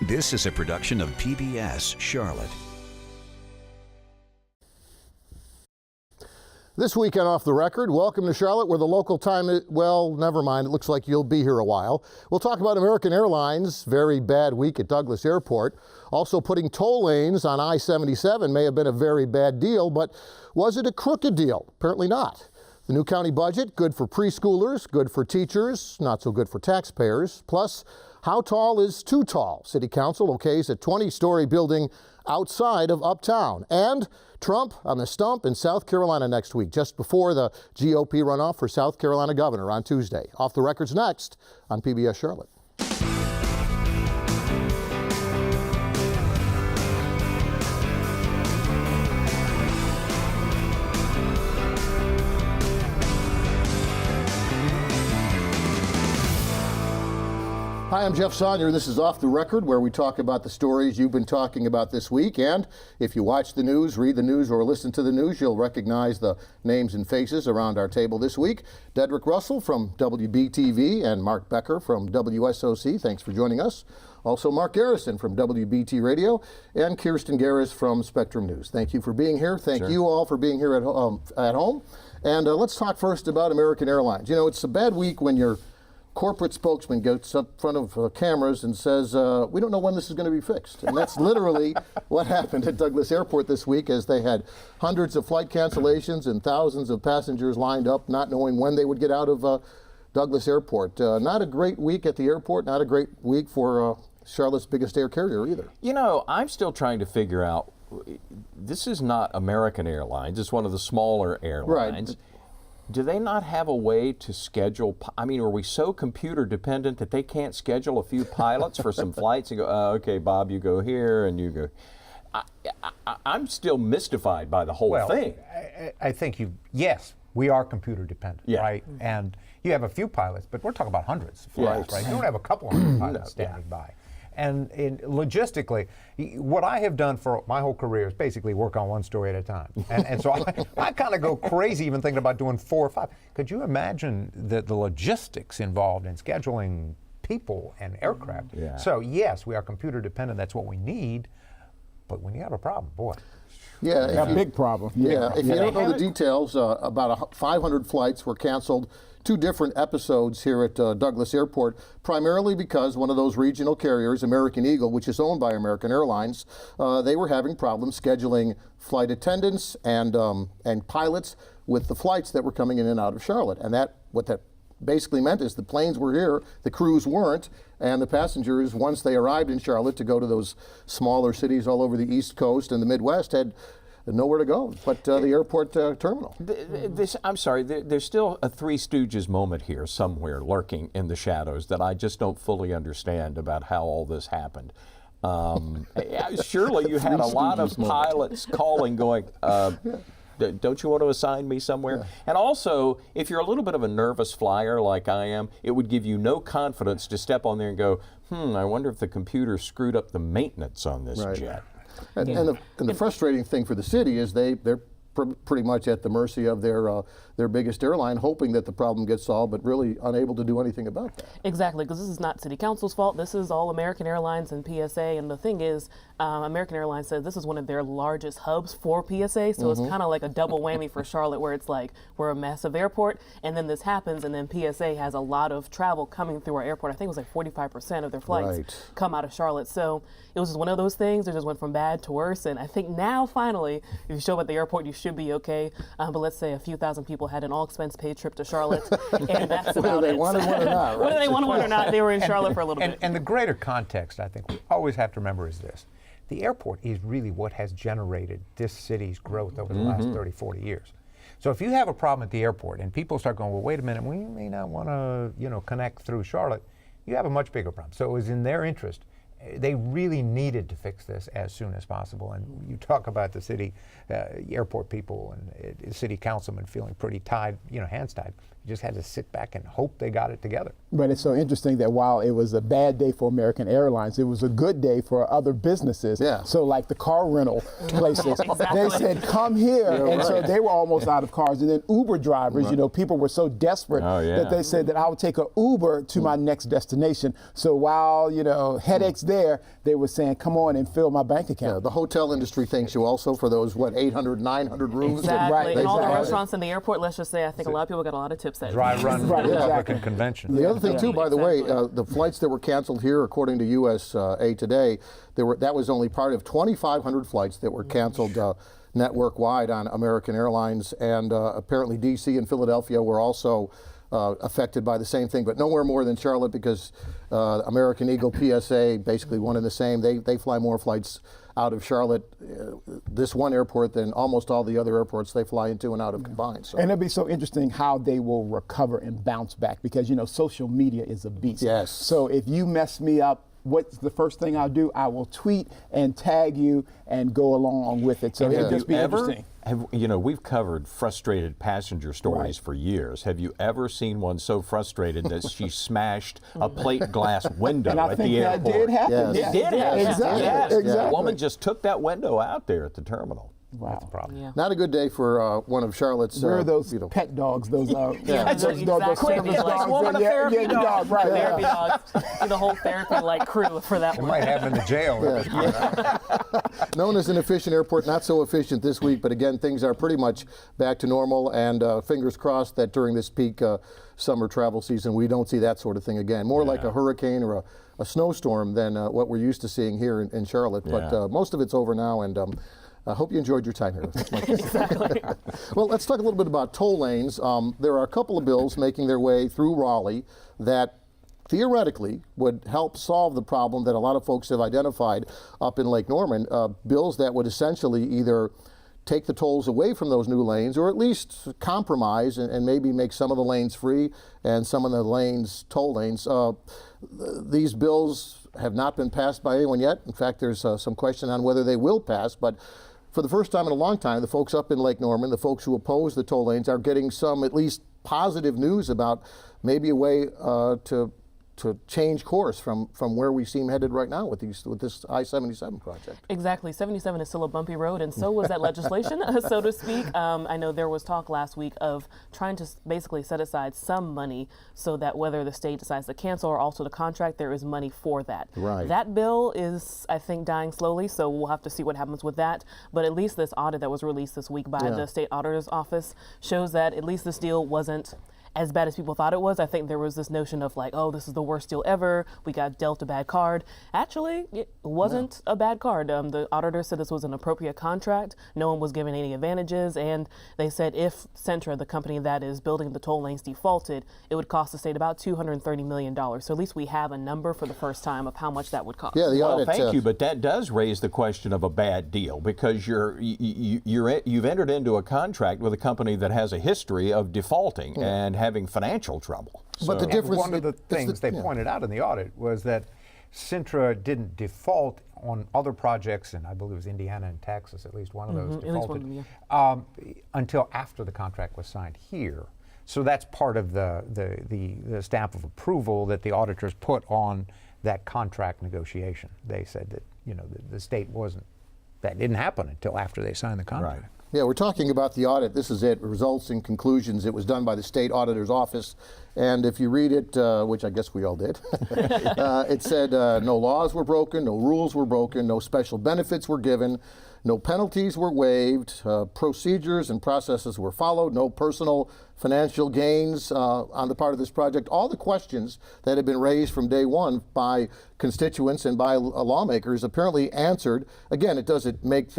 This is a production of PBS Charlotte. This weekend Off the Record, welcome to Charlotte, where the local time is, well, never mind, it looks like you'll be here a while. We'll talk about American Airlines' very bad week at Douglas Airport. Also, putting toll lanes on I-77 may have been a very bad deal, but was it a crooked deal? Apparently not. The new county budget, good for preschoolers, good for teachers, not so good for taxpayers. Plus, how tall is too tall? City Council okays a 20-story building outside of Uptown. And Trump on the stump in South Carolina next week, just before the GOP runoff for South Carolina governor on Tuesday. Off the Record's next on PBS Charlotte. Hi, I'm Jeff Sonnier. This is Off the Record, where we talk about the stories you've been talking about this week. And if you watch the news, read the news, or listen to the news, you'll recognize the names and faces around our table this week. Dedrick Russell from WBTV and Mark Becker from WSOC. Thanks for joining us. Also, Mark Garrison from WBT Radio and Kirsten Garris from Spectrum News. Thank you for being here. Thank you all for being here at home. And let's talk first about American Airlines. You know, it's a bad week when you're corporate spokesman gets up in front of cameras and says, we don't know when this is going to be fixed. And that's literally what happened at Douglas Airport this week, as they had hundreds of flight cancellations and thousands of passengers lined up not knowing when they would get out of Douglas Airport. Not a great week at the airport, not a great week for Charlotte's biggest air carrier either. You know, I'm still trying to figure out, this is not American Airlines, it's one of the smaller airlines. Right. Do they not have a way to schedule? I mean, are we so computer dependent that they can't schedule a few pilots for some flights and go, okay, Bob, you go here and you go? I'm still mystified by the whole thing. I think yes, we are computer dependent, right? And you have a few pilots, but we're talking about hundreds of flights, right? You don't have a couple hundred pilots standing by. And logistically, what I have done for my whole career is basically work on one story at a time. And so I kind of go crazy even thinking about doing 4 or 5. Could you imagine the logistics involved in scheduling people and aircraft? Yeah. So yes, we are computer dependent. That's what we need. But when you have a problem, boy. Yeah, a big problem. Yeah, if you don't know the details, about 500 flights were canceled. 2 different episodes here at Douglas Airport, primarily because one of those regional carriers, American Eagle, which is owned by American Airlines, they were having problems scheduling flight attendants and pilots with the flights that were coming in and out of Charlotte. And what that basically meant is the planes were here, the crews weren't, and the passengers, once they arrived in Charlotte to go to those smaller cities all over the East Coast and the Midwest, had nowhere to go but the airport terminal. I'm sorry, there's still a Three Stooges moment here somewhere lurking in the shadows that I just don't fully understand about how all this happened. Surely you had a lot of pilots calling going, don't you want to assign me somewhere? Yeah. And also, if you're a little bit of a nervous flyer like I am, it would give you no confidence to step on there and go, I wonder if the computer screwed up the maintenance on this jet. And the frustrating thing for the city is they're pretty much at the mercy of their biggest airline, hoping that the problem gets solved, but really unable to do anything about that. Exactly, because this is not City Council's fault. This is all American Airlines and PSA. And the thing is, American Airlines says this is one of their largest hubs for PSA, so it's kind of like a double whammy for Charlotte, where it's like we're a massive airport, and then this happens, and then PSA has a lot of travel coming through our airport. I think it was like 45% of their flights come out of Charlotte. So it was just one of those things. It just went from bad to worse, and I think now finally, if you show up at the airport, you should be okay. But let's say a few thousand people had an all-expense paid trip to Charlotte, and that's about Whether they it. wanted one or not, right? Whether they wanted one or not, they were in Charlotte for a little bit. And the greater context, I think, we always have to remember is this. The airport is really what has generated this city's growth over the last 30, 40 years. So if you have a problem at the airport and people start going, well, wait a minute, we may not want to, connect through Charlotte, you have a much bigger problem. So it was in their interest. They really needed to fix this as soon as possible. And you talk about the city, airport people and city councilmen feeling pretty tied, hands tied. You just had to sit back and hope they got it together. But it's so interesting that while it was a bad day for American Airlines, it was a good day for other businesses. Yeah. So like the car rental places, they said, come here. So they were almost out of cars. And then Uber drivers, people were so desperate that they said that I would take an Uber to my next destination. So while, headaches there, there, they were saying, come on and fill my bank account. Yeah, the hotel industry thanks you also for those, 800, 900 rooms? Exactly. Right, and all the exactly. restaurants in the airport, let's just say, I think a lot of people got a lot of tips that Dry run Republican convention. The other thing, too, by the way, the flights that were canceled here, according to USA Today, that was only part of 2,500 flights that were canceled network-wide on American Airlines, and apparently D.C. and Philadelphia were also affected by the same thing, but nowhere more than Charlotte, because American Eagle, PSA, basically one and the same. They fly more flights out of Charlotte, this one airport, than almost all the other airports they fly into and out of combined. So. And it'll be so interesting how they will recover and bounce back, because, social media is a beast. Yes. So if you mess me up, what's the first thing I'll do? I will tweet and tag you and go along with it. So it'll just be interesting. We've covered frustrated passenger stories for years. Have you ever seen one so frustrated that she smashed a plate glass window at the airport? And I think that did happen. Yes. It did happen. Exactly. Yes. Exactly. A woman just took that window out there at the terminal. Wow. That's a problem. Yeah. Not a good day for one of Charlotte's. Where are those pet dogs? Those Exactly. service Like woman of therapy dog, right? Therapy dogs. And the whole therapy crew for that one. Might have him in the jail. Known as an efficient airport, not so efficient this week, but again, things are pretty much back to normal, and fingers crossed that during this peak summer travel season, we don't see that sort of thing again. More like a hurricane or a snowstorm than what we're used to seeing here in Charlotte. But most of it's over now, and I hope you enjoyed your time here. Exactly. Well, let's talk a little bit about toll lanes. There are a couple of bills making their way through Raleigh that theoretically would help solve the problem that a lot of folks have identified up in Lake Norman. Bills that would essentially either take the tolls away from those new lanes, or at least compromise and maybe make some of the lanes free and some of the lanes toll lanes. These bills have not been passed by anyone yet. In fact, there's some question on whether they will pass, but for the first time in a long time, the folks up in Lake Norman, the folks who oppose the toll lanes, are getting some at least positive news about maybe a way to change course from where we seem headed right now with this I-77 project. Exactly. 77 is still a bumpy road, and so was that legislation, so to speak. I know there was talk last week of trying to basically set aside some money so that whether the state decides to cancel or alter the contract, there is money for that. Right. That bill is, I think, dying slowly, so we'll have to see what happens with that. But at least this audit that was released this week by the state auditor's office shows that at least this deal wasn't as bad as people thought it was. I think there was this notion of oh, this is the worst deal ever. We got dealt a bad card. Actually, it wasn't a bad card. The auditor said this was an appropriate contract. No one was given any advantages, and they said if Centra, the company that is building the toll lanes, defaulted, it would cost the state about $230 million. So at least we have a number for the first time of how much that would cost. Yeah, the audit. Thank you, but that does raise the question of a bad deal, because you've entered into a contract with a company that has a history of defaulting and having financial trouble. But the difference, one of the things they pointed out in the audit was that Centra didn't default on other projects, and I believe it was Indiana and Texas, at least one of those defaulted, until after the contract was signed here. So that's part of the stamp of approval that the auditors put on that contract negotiation. They said that the state that didn't happen until after they signed the contract. Right. Yeah, we're talking about the audit. This is it, results and conclusions. It was done by the state auditor's office. And if you read it, which I guess we all did, it said no laws were broken, no rules were broken, no special benefits were given, no penalties were waived, procedures and processes were followed, no personal financial gains on the part of this project. All the questions that had been raised from day one by constituents and by lawmakers apparently answered. Again, it doesn't make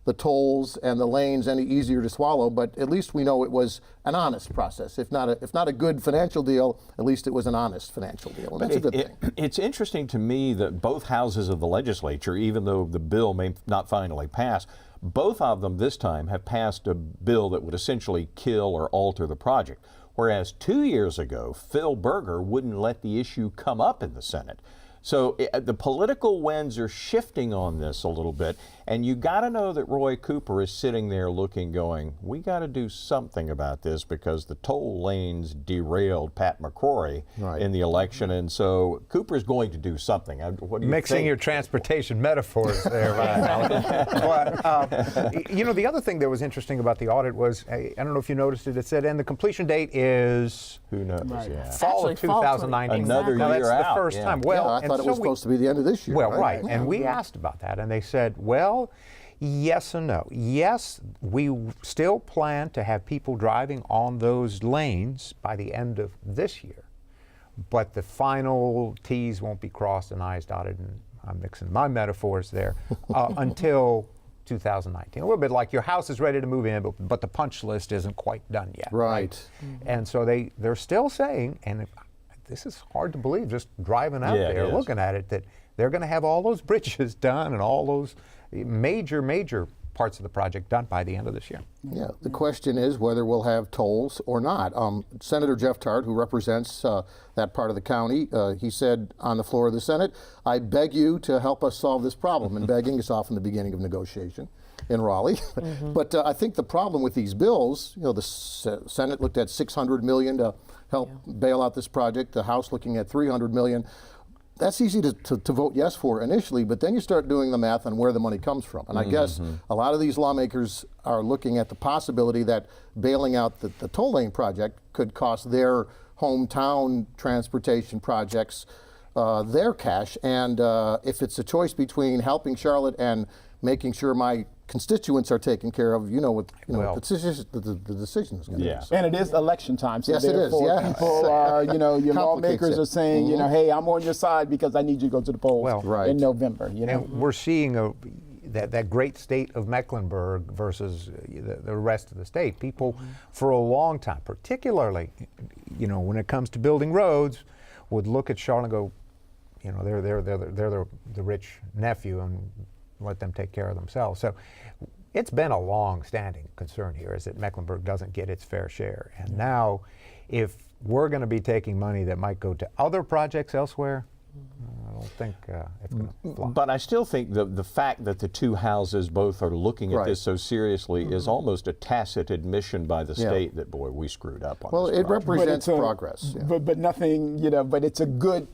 the tolls and the lanes any easier to swallow, but at least we know it was an honest process. If not a good financial deal, at least it was an honest financial deal, and that's a good thing. It's interesting to me that both houses of the legislature, even though the bill may not finally pass, both of them this time have passed a bill that would essentially kill or alter the project. Whereas 2 years ago, Phil Berger wouldn't let the issue come up in the Senate. So the political winds are shifting on this a little bit, and you got to know that Roy Cooper is sitting there looking, going, we got to do something about this because the toll lanes derailed Pat McCrory in the election, and so Cooper's going to do something. What do you Mixing think? your transportation metaphors there, right? But the other thing that was interesting about the audit was, I don't know if you noticed it. It said, and the completion date is Who knows? Right. Yeah. fall of Actually, fall 2019. Another Now, year that's out. the first time. Well, Yeah, I and thought it was supposed to be the end of this year. Well, right. And we asked about that, and they said, well, yes and no. Yes, we still plan to have people driving on those lanes by the end of this year, but the final T's won't be crossed and I's dotted, and I'm mixing my metaphors there, until 2019. A little bit like your house is ready to move in, but the punch list isn't quite done yet. Right. Mm-hmm. And so they're still saying, and this is hard to believe just driving out there looking at it, that they're going to have all those bridges done and all those major parts of the project done by the end of this year. Yeah, the question is whether we'll have tolls or not. Senator Jeff Tart, who represents that part of the county, he said on the floor of the Senate, I beg you to help us solve this problem. And begging is often the beginning of negotiation in Raleigh. But I think the problem with these bills, the Senate looked at $600 million to help bail out this project, the House looking at $300 million. That's easy to vote yes for initially, but then you start doing the math on where the money comes from. And I guess a lot of these lawmakers are looking at the possibility that bailing out the toll lane project could cost their hometown transportation projects their cash. And if it's a choice between helping Charlotte and making sure my constituents are taken care of, what the decision is going to be. So. And it is election time, so yes, it is. Yeah. People are, your lawmakers are saying, hey, I'm on your side because I need you to go to the polls in November. And we're seeing that great state of Mecklenburg versus the rest of the state. People for a long time, particularly, when it comes to building roads, would look at Charlotte and go, they're the rich nephew and let them take care of themselves. So it's been a long-standing concern here is that Mecklenburg doesn't get its fair share. And now, if we're going to be taking money that might go to other projects elsewhere, I don't think it's going to fly. But I still think the fact that the two houses both are looking at this so seriously is almost a tacit admission by the state that, boy, we screwed up on well, this it project. represents progress. But nothing, but it's a good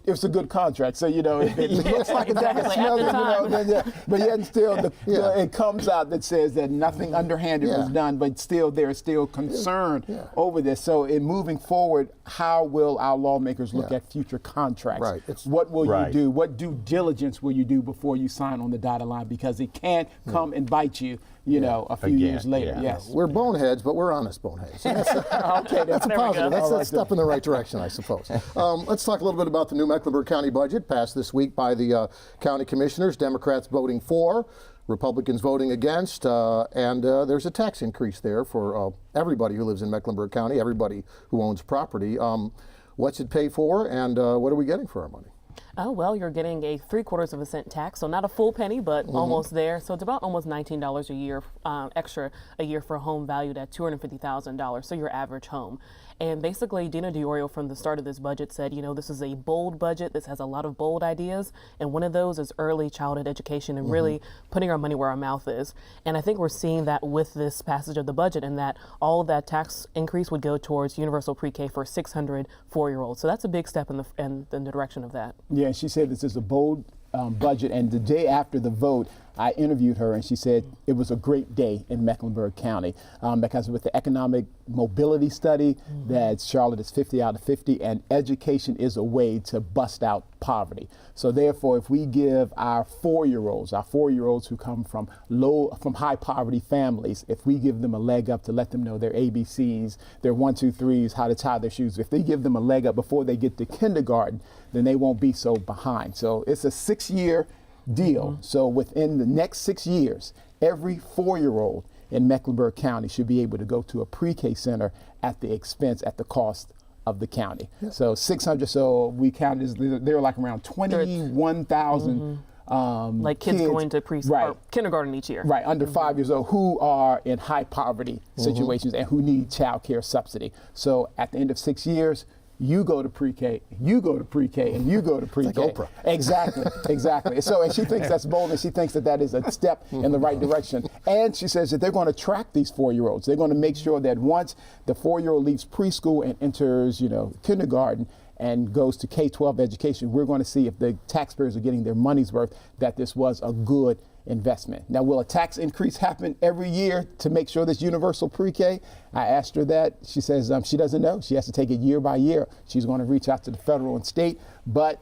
contract. So, it looks like a deficit, but yet still it comes out that says that nothing underhanded was done, but still there's still concern over this. So in moving forward, how will our lawmakers look at future contracts? Right. What will you do? What due diligence will you do before you sign on the dotted line? Because it can't come and bite you, a few years later. Yes. We're boneheads, but we're honest boneheads. That's that's a positive. That's a step in the right direction, I suppose. Let's talk a little bit about the new Mecklenburg County budget passed this week by the county commissioners. Democrats voting for, Republicans voting against, and there's a tax increase there for everybody who lives in Mecklenburg County, everybody who owns property. What's it pay for, and what are we getting for our money? Oh, well, you're getting a 3/4 cent tax, so not a full penny, but almost there. So it's about almost $19 a year extra a year for a home valued at $250,000, so your average home. And basically, Dina DiOrio from the start of this budget said, this is a bold budget. This has a lot of bold ideas. And one of those is early childhood education and really putting our money where our mouth is. And I think we're seeing that with this passage of the budget, and that all of that tax increase would go towards universal pre-K for 600 4-year-olds. So that's a big step in the direction of that. Yeah, and she said this is a bold budget. And the day after the vote, I interviewed her, and she said it was a great day in Mecklenburg County because with the economic mobility study that Charlotte is 50 out of 50, and education is a way to bust out poverty. So therefore, if we give our 4-year-olds who come from high poverty families, if we give them a leg up to let them know their ABCs, their 1, 2, 3s, how to tie their shoes, if they give them a leg up before they get to kindergarten, then they won't be so behind. So it's a 6-year deal. So within the next 6 years, every 4-year-old in Mecklenburg County should be able to go to a pre-K center at the cost of the county. So 600, so we counted, they're like around 21,000 like kids going to preschool or kindergarten each year. Right, under 5 years old, who are in high poverty situations and who need child care subsidy. So at the end of 6 years, you go to pre-K, you go to pre-K, and you go to pre-K. It's like Oprah. Exactly. So, and she thinks that's bold, and she thinks that is a step in the right direction. And she says that they're going to track these 4-year-olds. They're going to make sure that once the 4-year-old leaves preschool and enters, kindergarten and goes to K-12 education, we're going to see if the taxpayers are getting their money's worth, that this was a good investment. Now, will a tax increase happen every year to make sure this universal pre-K? I asked her that. She says she doesn't know. She has to take it year by year. She's going to reach out to the federal and state, but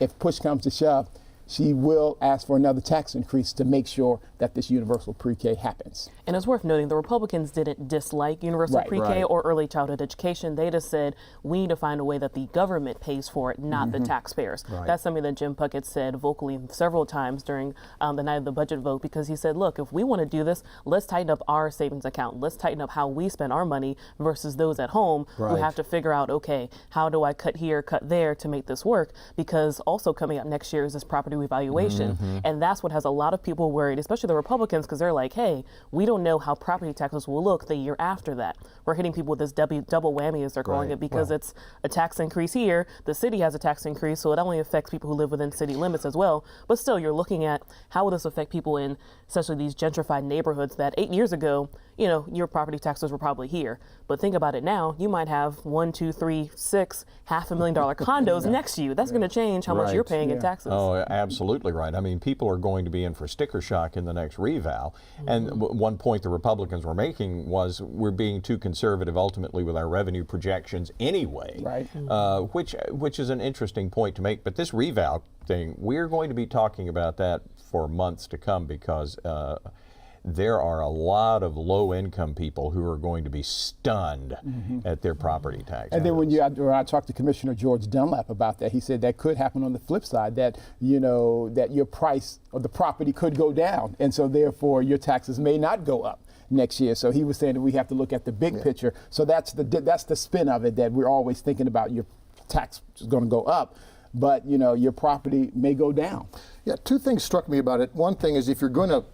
if push comes to shove, she will ask for another tax increase to make sure that this universal pre-K happens. And it's worth noting the Republicans didn't dislike universal pre-K or early childhood education. They just said we need to find a way that the government pays for it, not the taxpayers. That's something that Jim Puckett said vocally several times during the night of the budget vote, because he said, look, if we want to do this, let's tighten up our savings account. Let's tighten up how we spend our money versus those at home who have to figure out, okay, how do I cut here, cut there to make this work? Because also coming up next year is this property revaluation. And that's what has a lot of people worried, especially the Republicans, because they're like, hey, we don't know how property taxes will look the year after that. We're hitting people with this double whammy, as they're calling it, because it's a tax increase here. The city has a tax increase, so it only affects people who live within city limits as well. But still, you're looking at how will this affect people in especially these gentrified neighborhoods that 8 years ago, you know, your property taxes were probably here. But think about it now, you might have 1, 2, 3, 6 $500,000 condos next to you. That's going to change how much you're paying in taxes. Oh, absolutely right. I mean, people are going to be in for sticker shock in the next reval. And one point the Republicans were making was we're being too conservative ultimately with our revenue projections anyway, which is an interesting point to make. But this reval thing, we're going to be talking about that for months to come, because there are a lot of low-income people who are going to be stunned at their property tax. And then when I talked to Commissioner George Dunlap about that, he said that could happen on the flip side, that, you know, that your price of the property could go down, and so therefore your taxes may not go up next year. So he was saying that we have to look at the big picture. So that's the spin of it, that we're always thinking about your tax is going to go up, but, you know, your property may go down. Yeah, two things struck me about it. One thing is, if you're going to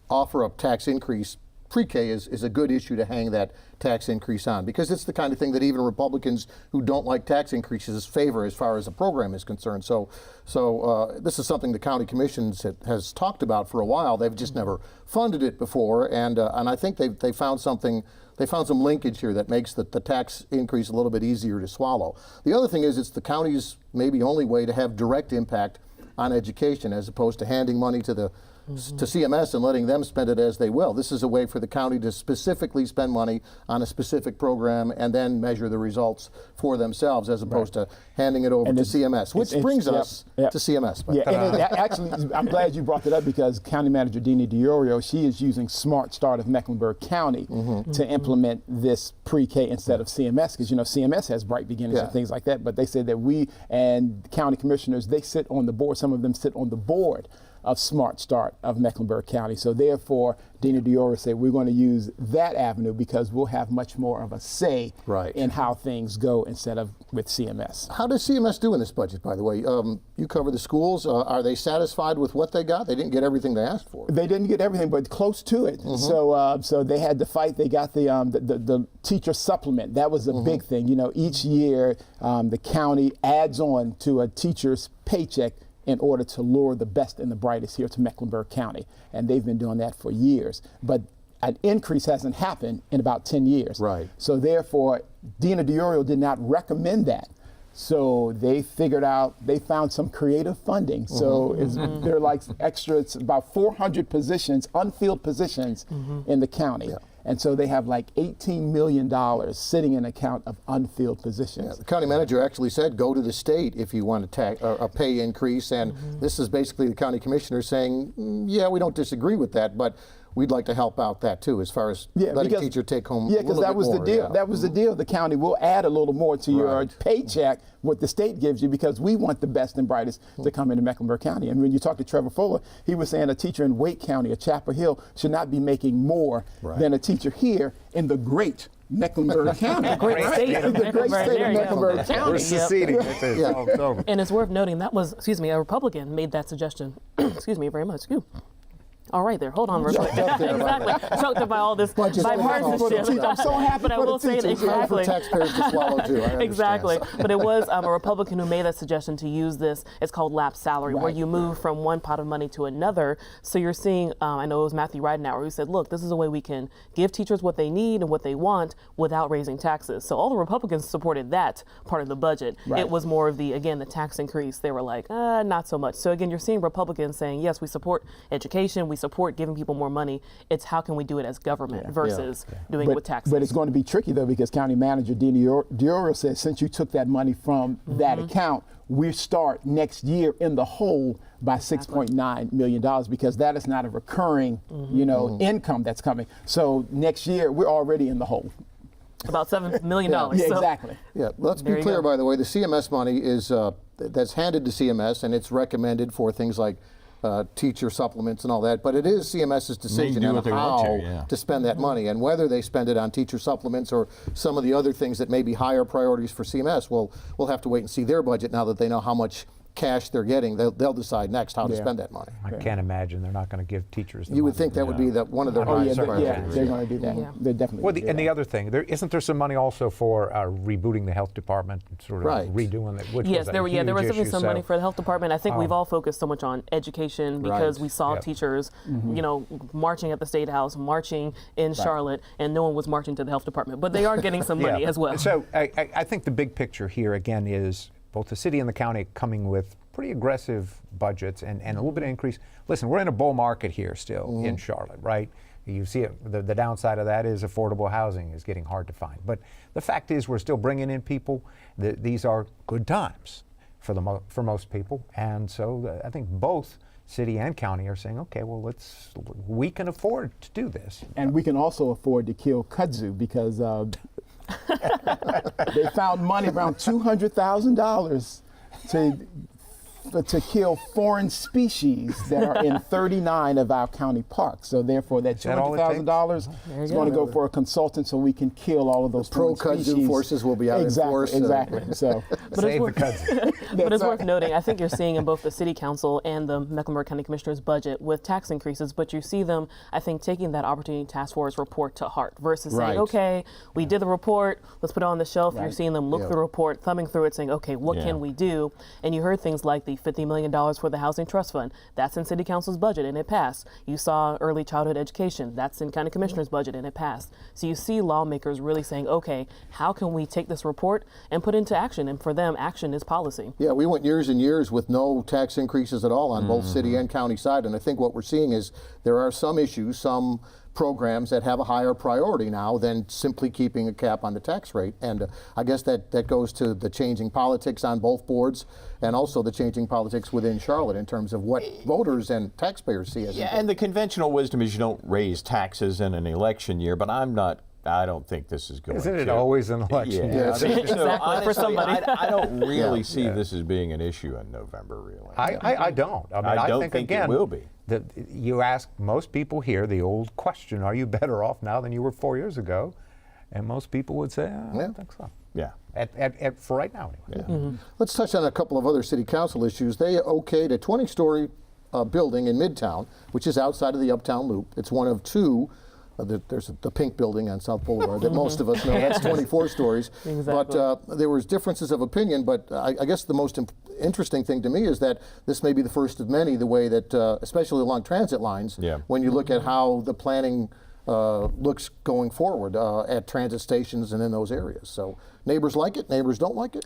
offer a tax increase, pre-K is a good issue to hang that tax increase on, because it's the kind of thing that even Republicans who don't like tax increases favor as far as the program is concerned. So this is something the county commissions has talked about for a while. They've just never funded it before, and I think they found something. They found some linkage here that makes the tax increase a little bit easier to swallow. The other thing is, it's the county's maybe only way to have direct impact on education, as opposed to handing money to CMS and letting them spend it as they will. This is a way for the county to specifically spend money on a specific program and then measure the results for themselves, as opposed to handing it over to CMS, which brings us to CMS. Actually, I'm glad you brought that up, because County Manager Dina DiOrio, she is using Smart Start of Mecklenburg County to implement this pre-K instead of CMS, because, you know, CMS has Bright Beginnings and things like that, but they said that we and county commissioners, they sit on the board, some of them sit on the board of Smart Start of Mecklenburg County. So therefore, Dina DiOrio said we're going to use that avenue because we'll have much more of a say in how things go instead of with CMS. How does CMS do in this budget, by the way? You cover the schools. Are they satisfied with what they got? They didn't get everything they asked for. They didn't get everything, but close to it. So they had to fight. They got the teacher supplement. That was a big thing. You know, each year the county adds on to a teacher's paycheck in order to lure the best and the brightest here to Mecklenburg County. And they've been doing that for years. But an increase hasn't happened in about 10 years. Right. So therefore, Dina DiOrio did not recommend that. So they found some creative funding. So they're like extra, it's about 400 positions, unfilled positions in the county. Yeah. And so they have like $18 million sitting in an account of unfilled positions. Yeah, the county manager actually said, go to the state if you want a pay increase. And this is basically the county commissioner saying, yeah, we don't disagree with that, but we'd like to help out that too, as far as letting teacher take home a little bit more. Yeah, because that was the deal. That was the deal. The county will add a little more to your paycheck, what the state gives you, because we want the best and brightest to come into Mecklenburg County. And when you talk to Trevor Fuller, he was saying a teacher in Wake County or Chapel Hill should not be making more than a teacher here in the great Mecklenburg County. The great state of Mecklenburg County. We're seceding. It's over. And it's worth noting that was, a Republican made that suggestion. Excuse me very much. All right, there. Hold on, real quick. Exactly. Choked up by all this bipartisanship. I'm so happy but I will say it exactly. For taxpayers to swallow too. Exactly. But it was a Republican who made that suggestion to use this. It's called lapse salary, where you move from one pot of money to another. So you're seeing, I know it was Matthew Ridenauer who said, look, this is a way we can give teachers what they need and what they want without raising taxes. So all the Republicans supported that part of the budget. It was more of the tax increase. They were like, not so much. So again, you're seeing Republicans saying, yes, we support education, we support giving people more money. It's how can we do it as government versus doing it with taxes. But it's going to be tricky though, because County Manager Diorio says since you took that money from that account, we start next year in the hole by $6.9 million, because that is not a recurring, income that's coming. So next year we're already in the hole. About $7 million. Yeah, exactly. Yeah, let's be clear, by the way, the CMS money is that's handed to CMS, and it's recommended for things like teacher supplements and all that, but it is CMS's decision on how to spend that money, and whether they spend it on teacher supplements or some of the other things that may be higher priorities for CMS. We'll have to wait and see their budget now that they know how much cash they're getting. They'll decide next how to spend that money. I can't imagine they're not going to give teachers the You would money. think that would be one of their highest priorities. Yeah, they're going to do that. They're definitely. Well, and the other thing, isn't there some money also for rebooting the health department, sort of redoing it? Which yes, was there was issue, some money for the health department. I think we've all focused so much on education because we saw teachers, marching at the State House, marching in Charlotte, and no one was marching to the health department. But they are getting some money as well. So I think the big picture here again is both the city and the county coming with pretty aggressive budgets and a little bit of increase. Listen, we're in a bull market here still in Charlotte, right? You see it, the downside of that is affordable housing is getting hard to find. But the fact is we're still bringing in people. These are good times for most people. And so I think both city and county are saying, okay, well, we can afford to do this. And we can also afford to kill kudzu because they found money, around $200,000 to kill foreign species that are in 39 of our county parks. So therefore, that $200,000 is going to go for a consultant so we can kill all of those pro-kudzu forces will be out in force. Exactly. So, save the kudzu. But it's worth noting, I think you're seeing in both the City Council and the Mecklenburg County Commissioner's budget with tax increases, but you see them, I think, taking that Opportunity Task Force report to heart versus saying, okay, we did the report, let's put it on the shelf. You're seeing them look through the report, thumbing through it, saying, okay, what can we do? And you heard things like the $50 million for the Housing Trust Fund. That's in City Council's budget and it passed. You saw early childhood education. That's in County Commissioner's budget and it passed. So you see lawmakers really saying, okay, how can we take this report and put into action? And for them, action is policy. Yeah, we went years and years with no tax increases at all on both city and county side. And I think what we're seeing is there are some issues, some programs that have a higher priority now than simply keeping a cap on the tax rate. And I guess that goes to the changing politics on both boards and also the changing politics within Charlotte in terms of what voters and taxpayers see as important. And the conventional wisdom is you don't raise taxes in an election year, but I don't think this is going to. Isn't it always an election year? Exactly, honestly, for somebody. I don't really see this as being an issue in November, really. I don't. I don't think again, it will be. You ask most people here the old question, are you better off now than you were 4 years ago? And most people would say, I don't think so. Yeah. For right now, anyway. Yeah. Let's touch on a couple of other city council issues. They okayed a 20-story building in Midtown, which is outside of the Uptown Loop. It's one of two. There's the pink building on South Boulevard that most of us know. That's 24 stories. Exactly. But there was differences of opinion. But I guess the most interesting thing to me is that this may be the first of many, the way that, especially along transit lines, when you look at how the planning looks going forward at transit stations and in those areas. So neighbors like it, neighbors don't like it?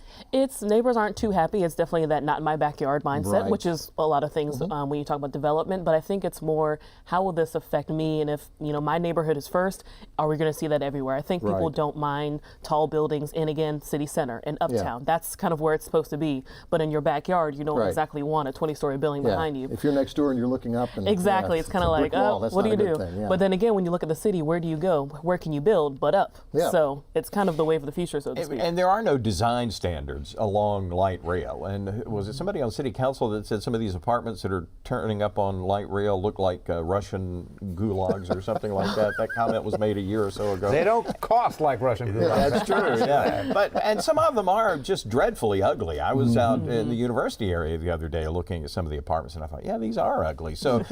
Neighbors aren't too happy. It's definitely that not in my backyard mindset, which is a lot of things when you talk about development. But I think it's more, how will this affect me? And if my neighborhood is first, are we going to see that everywhere? I think people don't mind tall buildings in, again, city center and uptown. That's kind of where it's supposed to be. But in your backyard, you don't exactly want a 20-story building behind you. If you're next door and you're looking up. And, exactly. It's kind of like, what do you do? But then again, when you look at the city, where do you go? Where can you build but up? So it's kind of the wave of the future, so to speak. And there are no design standards along light rail. And was it somebody on City Council that said some of these apartments that are turning up on light rail look like Russian gulags or something like that? That comment was made a year or so ago. They don't cost like Russian gulags. That's true, and some of them are just dreadfully ugly. I was out in the university area the other day looking at some of the apartments, and I thought, yeah, these are ugly. So,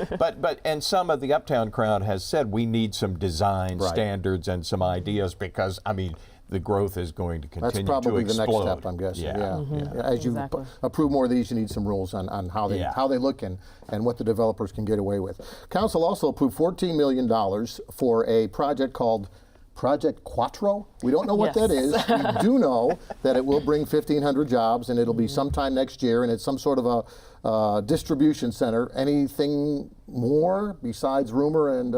and some of the uptown crowd has said we need some design standards and some ideas because, the growth is going to continue to explode. That's probably the next step, I'm guessing. As you approve more of these, you need some rules on how they look and what the developers can get away with. Council also approved $14 million for a project called Project Quattro? We don't know what Yes. that is. We do know that it will bring 1,500 jobs, and it'll be sometime next year, and it's some sort of a distribution center. Anything more besides rumor and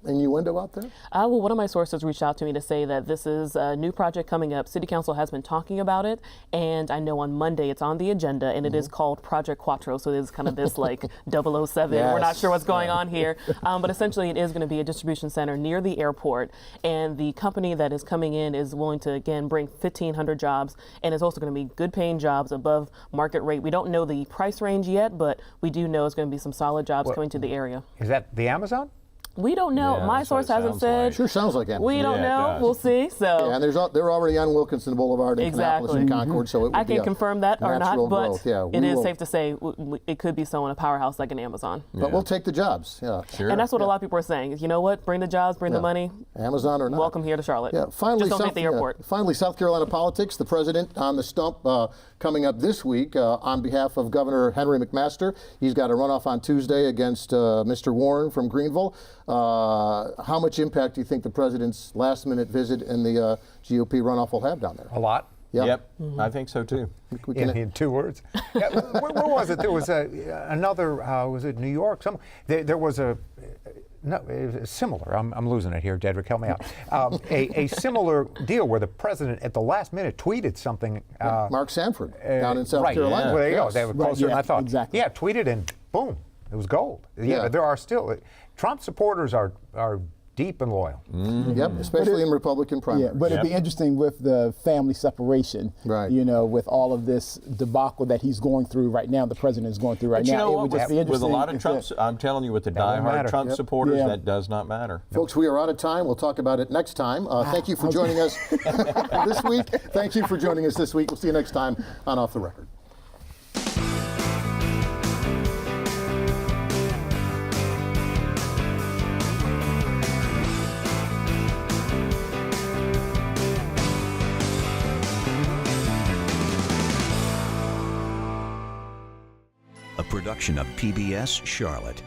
innuendo out there? Well, one of my sources reached out to me to say that this is a new project coming up. City Council has been talking about it, and I know on Monday it's on the agenda, and it is called Project Quattro. So it is kind of this like 007. Yes. We're not sure what's going on here, but essentially it is going to be a distribution center near the airport, and the company that is coming in is willing to again bring 1,500 jobs, and it's also going to be good-paying jobs above market rate. We don't know the price range yet, but we do know it's going to be some solid jobs coming to the area. Is that the Amazon? We don't know. Yeah, My that's what source it hasn't sounds said. like. Sure sounds like Amazon. We don't Yeah, it know. does. We'll see. So. Yeah, and they're already on Wilkinson Boulevard in Kannapolis and Concord, so it would I be can a confirm that or not, natural but growth. Yeah, it we is will- safe to say it could be someone a powerhouse like an Amazon. But we'll take the jobs. Yeah, Sure. And that's what a lot of people are saying. You know what? Bring the jobs, bring the money. Amazon or not. Welcome here to Charlotte. Yeah, finally, Just don't hit the airport. finally, South Carolina politics. The president on the stump coming up this week on behalf of Governor Henry McMaster. He's got a runoff on Tuesday against Mr. Warren from Greenville. How much impact do you think the president's last-minute visit and the GOP runoff will have down there? A lot. Yeah. Yep, I think so too. We can- In 2 words. Yeah, where was it? There was another. Was it New York? There was a. No, it was similar. I'm losing it here, Dedrick. Help me out. A similar deal where the president at the last minute tweeted something. Mark Sanford down in South right. Carolina. Well, there you go. Yes. They were closer than I thought. exactly. Yeah, tweeted and boom, it was gold. Yeah. There are still Trump supporters are deep and loyal. Yep, especially in Republican primaries. Yeah, but it'd be interesting with the family separation, Right. you know, with all of this debacle that he's going through right now, the president is going through right But you now. know It what? would just be With a interesting lot of if Trump, I'm telling you, with the won't matter. diehard Trump Yep. supporters, Yeah. that does not matter. Folks, we are out of time. We'll talk about it next time. Thank you for joining us this week. Thank you for joining us this week. We'll see you next time on Off the Record. A production of PBS Charlotte.